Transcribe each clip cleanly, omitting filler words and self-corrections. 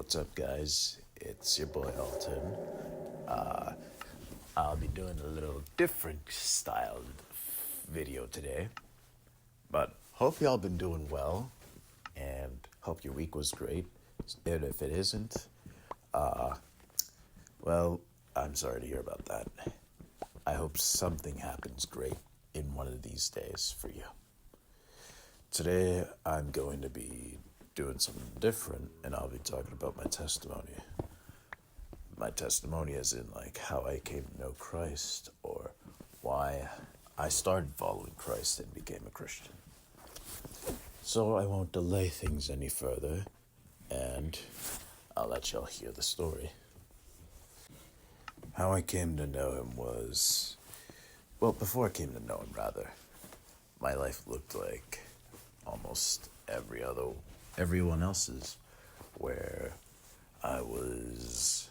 what's up, guys? It's your boy Alton. Uh, I'll be doing a little different styled video today, but hope y'all been doing well, and hope your week was great. And if it isn't, well, I'm sorry to hear about that. I hope something happens great in one of these days for you. Today, I'm going to be doing something different, and I'll be talking about my testimony. My testimony as in, like, how I came to know Christ, or why I started following Christ and became a Christian. So I won't delay things any further, and I'll let y'all hear the story. How I came to know him was, well, before I came to know him, rather, my life looked like almost everyone else's, where I was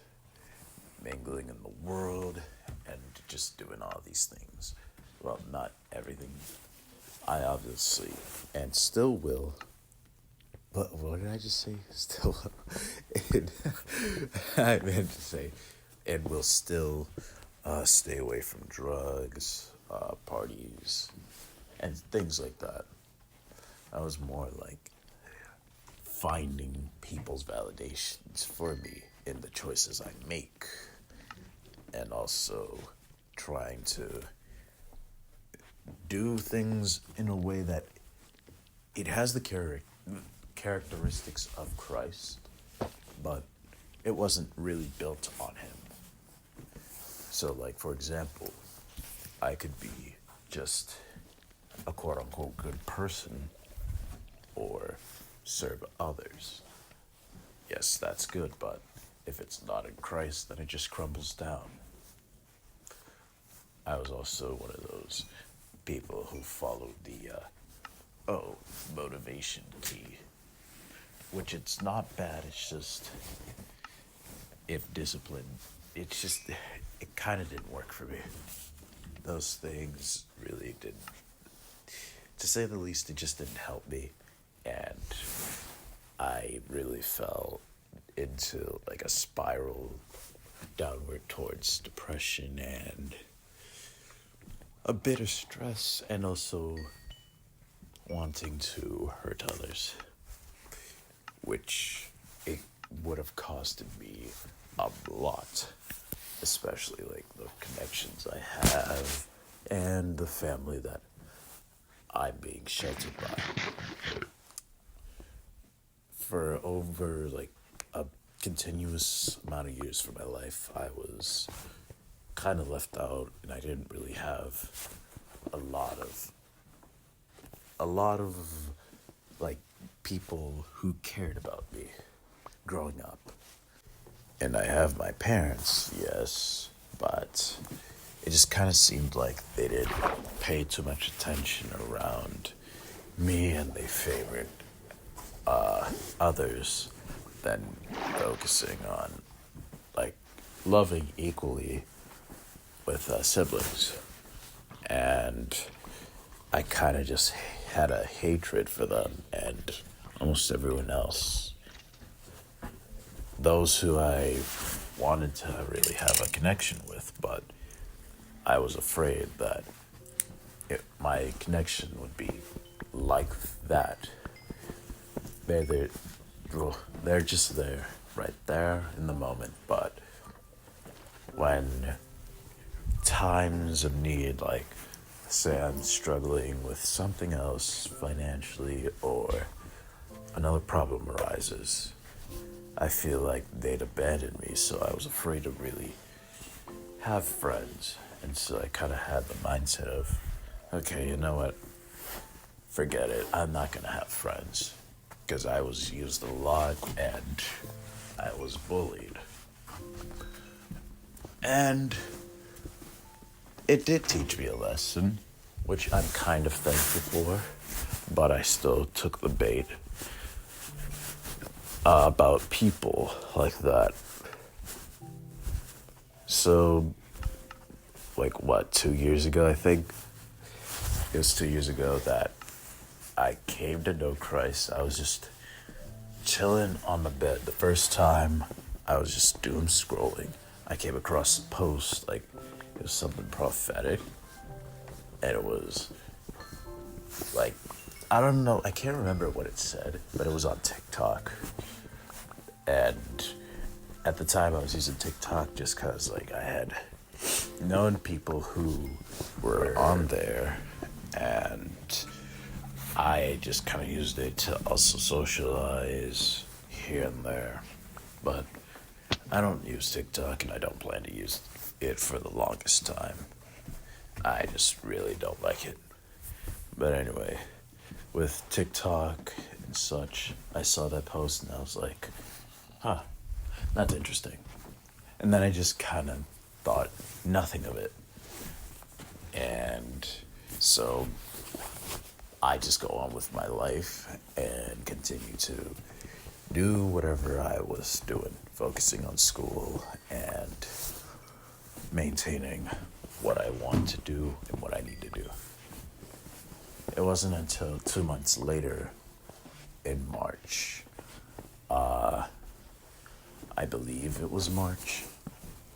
mingling in the world and just doing all these things. Well, not everything. I obviously and still will. But what did I just say? Still, I meant to say, and will still stay away from drugs, parties, and things like that. I was more like finding people's validations for me in the choices I make, and also trying to do things in a way that it has the characteristics of Christ, but it wasn't really built on him. So, like, for example, I could be just a quote-unquote good person or serve others. Yes, that's good, but if it's not in Christ, then it just crumbles down. I was also one of those people who followed the, motivation key, which it's not bad, it's just, if discipline, it's just, it kind of didn't work for me. Those things really didn't, to say the least, it just didn't help me. And I really fell into like a spiral downward towards depression and a bit of stress, and also wanting to hurt others, which it would have costed me a lot, especially like the connections I have and the family that I'm being sheltered by. For over like a continuous amount of years for my life, I was kind of left out, and I didn't really have a lot of like people who cared about me growing up. And I have my parents, yes, but it just kind of seemed like they didn't pay too much attention around me, and they favored others than focusing on like loving equally with siblings. And I kind of just had a hatred for them and almost everyone else. Those who I wanted to really have a connection with, but I was afraid that my connection would be like that. They're just there, right there in the moment, but when times of need, like say I'm struggling with something else financially or another problem arises, I feel like they'd abandon me, so I was afraid to really have friends. And so I kind of had the mindset of, okay, you know what, forget it, I'm not gonna have friends, because I was used a lot and I was bullied. And it did teach me a lesson, which I'm kind of thankful for, but I still took the bait about people like that. So, like, what, 2 years ago, I think? It was 2 years ago that I came to know Christ. I was just chilling on the bed. The first time I was just doom scrolling, I came across a post like it was something prophetic, and it was like I don't know, I can't remember what it said, but it was on TikTok. And at the time I was using TikTok just cuz like I had known people who were on there, and I just kind of used it to also socialize here and there. But I don't use TikTok and I don't plan to use it for the longest time. I just really don't like it. But anyway, with TikTok and such, I saw that post and I was like, huh, that's interesting. And then I just kind of thought nothing of it. And so I just go on with my life and continue to do whatever I was doing, focusing on school and maintaining what I want to do and what I need to do. It wasn't until 2 months later in March, I believe it was March.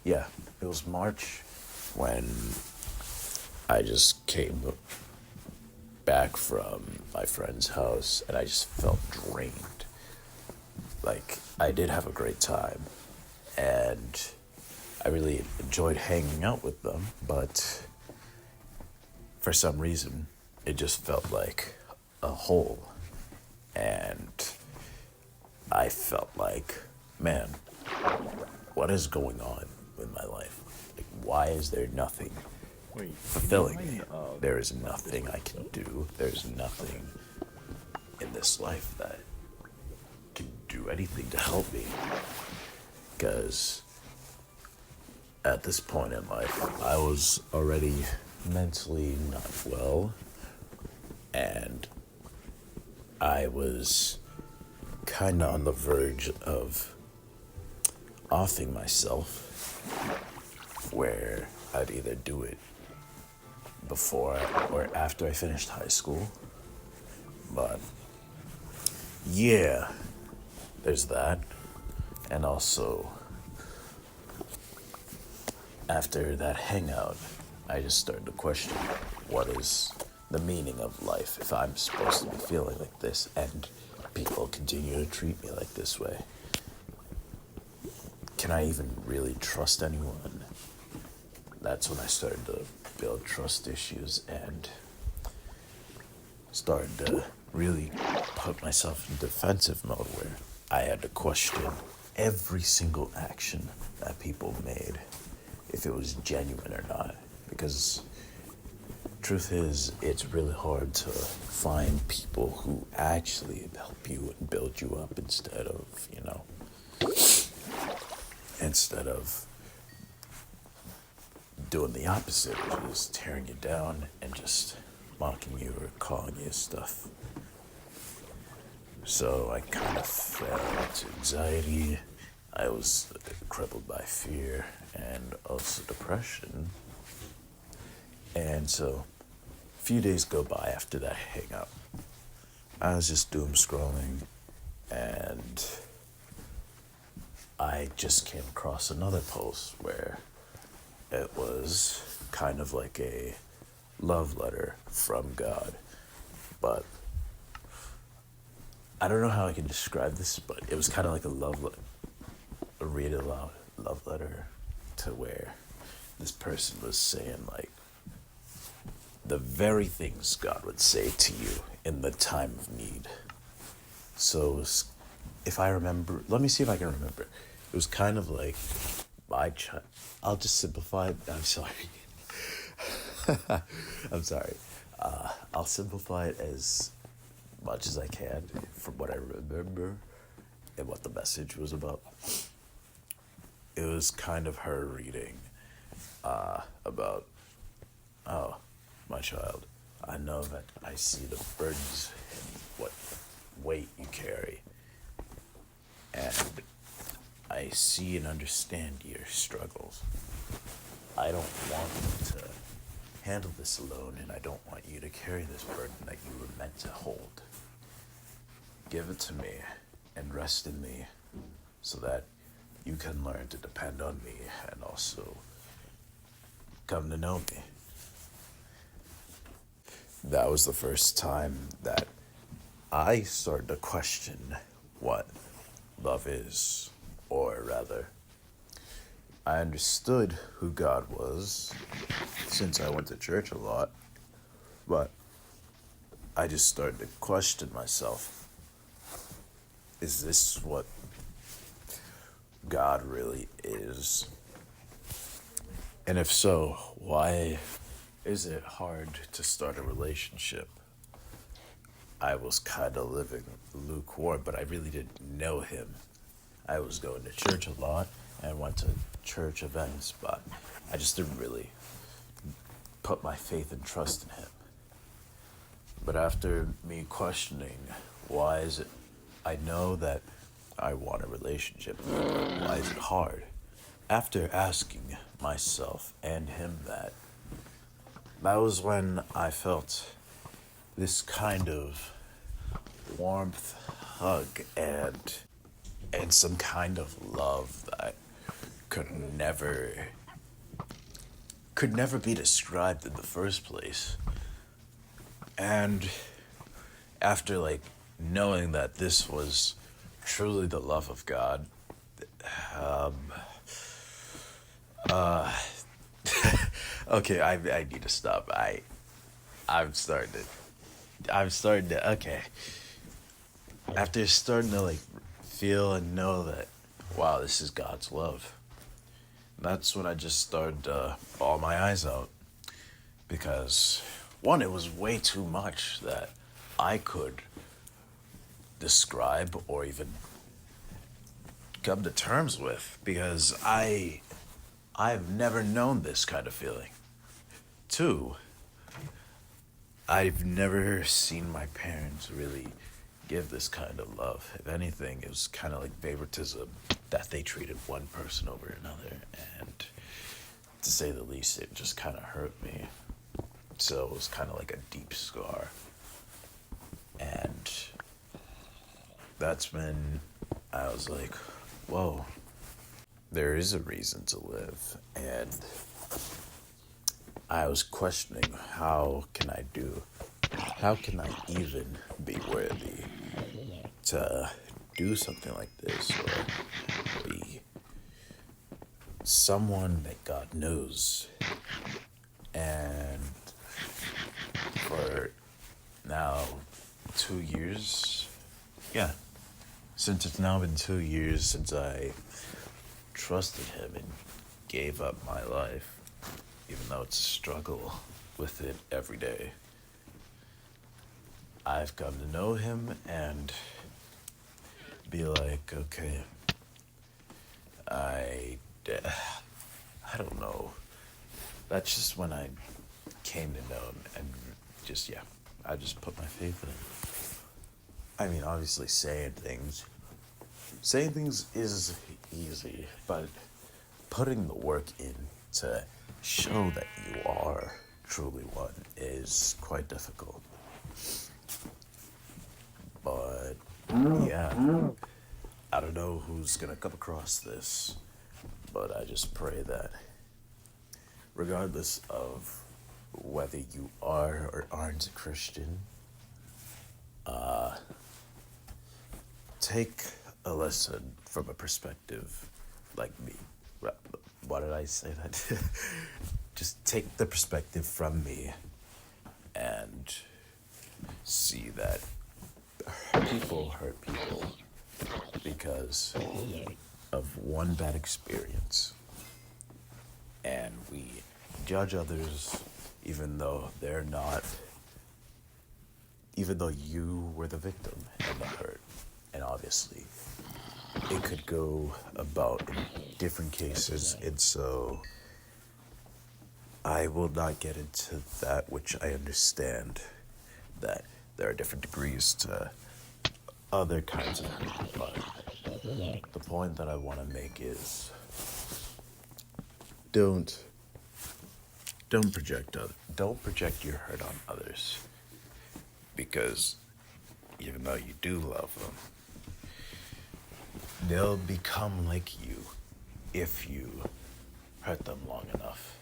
Yeah, it was March when I just came back from my friend's house and I just felt drained. Like, I did have a great time and I really enjoyed hanging out with them, but for some reason, it just felt like a hole. And I felt like, man, what is going on in my life? Like, why is there nothing fulfilling me? There is nothing I can do. There's nothing in this life that can do anything to help me. Because at this point in life, I was already mentally not well, and I was kind of on the verge of offing myself, where I'd either do it before or after I finished high school. But yeah, there's that. And also, after that hangout, I just started to question what is the meaning of life if I'm supposed to be feeling like this and people continue to treat me like this way. Can I even really trust anyone? That's when I started to build trust issues and started to really put myself in defensive mode where I had to question every single action that people made, if it was genuine or not. Because truth is, it's really hard to find people who actually help you and build you up instead of doing the opposite, which is tearing you down and just mocking you or calling you stuff. So I kind of fell into anxiety. I was crippled by fear and also depression. And so a few days go by after that hangout. I was just doom scrolling and I just came across another post where it was kind of like a love letter from God. But I don't know how I can describe this, but it was kind of like a read aloud love letter, to where this person was saying like the very things God would say to you in the time of need. So it was, if I remember, let me see if I can remember. It was kind of like I'll just simplify it. I'm sorry. I'm sorry. I'll simplify it as much as I can from what I remember and what the message was about. It was kind of her reading about, oh, my child, I know that I see the burdens and what weight you carry, and I see and understand your struggles. I don't want you to handle this alone, and I don't want you to carry this burden that you were meant to hold. Give it to me, and rest in me so that you can learn to depend on me and also come to know me. That was the first time that I started to question what love is, or rather, I understood who God was since I went to church a lot, but I just started to question myself. Is this what God really is? And if so, why is it hard to start a relationship? I was kind of living lukewarm, but I really didn't know him. I was going to church a lot and went to church events, but I just didn't really put my faith and trust in him. But after me questioning, why is it, I know that I want a relationship, but why is it hard? After asking myself and him that was when I felt this kind of warmth, hug, and some kind of love that could never be described in the first place. And after knowing that this was truly the love of God, okay, I need to stop. I'm starting to okay. After starting to feel and know that, wow, this is God's love, that's when I just started to bawl my eyes out. Because, one, it was way too much that I could describe or even come to terms with. Because I've never known this kind of feeling. Two, I've never seen my parents really give this kind of love. If anything, it was kind of like favoritism, that they treated one person over another, and to say the least, it just kind of hurt me. So it was kind of like a deep scar. And that's when I was like, whoa, there is a reason to live. And I was questioning, how can I even be worthy to do something like this, or be someone that God knows. And for now 2 years, since it's now been 2 years since I trusted him and gave up my life, even though it's a struggle with it every day, I've come to know him and be like, okay, I don't know. That's just when I came to know him, and I just put my faith in him. I mean, obviously saying things is easy, but putting the work in to show that you are truly one is quite difficult. But I don't know who's gonna come across this, but I just pray that regardless of whether you are or aren't a Christian, take a lesson from a perspective like me. Why did I say that? Just take the perspective from me and see that people hurt people because of one bad experience. And we judge others even though they're not, even though you were the victim and the hurt. And obviously, it could go about in different cases, and so I will not get into that, which I understand that there are different degrees to other kinds of hurt, but the point that I want to make is don't project your hurt on others, because even though you do love them, they'll become like you if you hurt them long enough.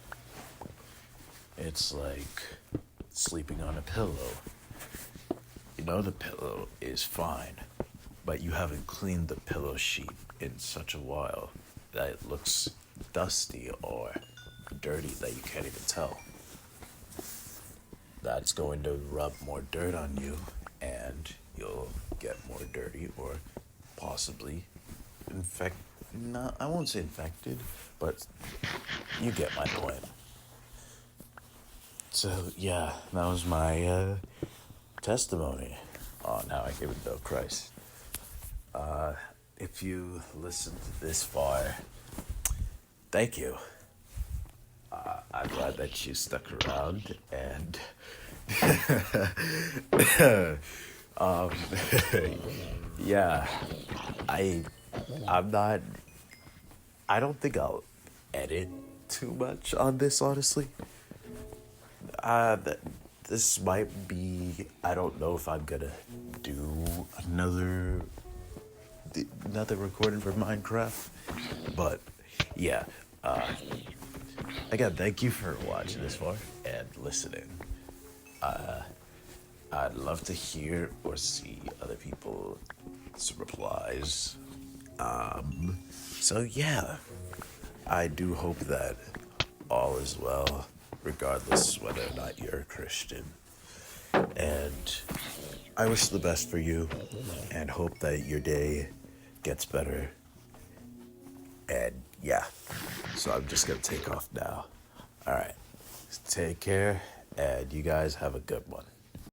It's like sleeping on a pillow. You know the pillow is fine, but you haven't cleaned the pillow sheet in such a while that it looks dusty or dirty that you can't even tell. That's going to rub more dirt on you, and you'll get more dirty or possibly infect. No, I won't say infected, but you get my point. So yeah, that was my testimony on how I came to know Christ. If you listened this far, thank you. I'm glad that you stuck around, and um, yeah, I I'm not. I don't think I'll edit too much on this, honestly. Th- this might be. I don't know if I'm gonna do another recording for Minecraft, but yeah. Again, thank you for watching this far and listening. I'd love to hear or see other people's replies. So yeah, I do hope that all is well, regardless whether or not you're a Christian. And I wish the best for you and hope that your day gets better. And yeah, so I'm just gonna take off now. All right, take care, and you guys have a good one.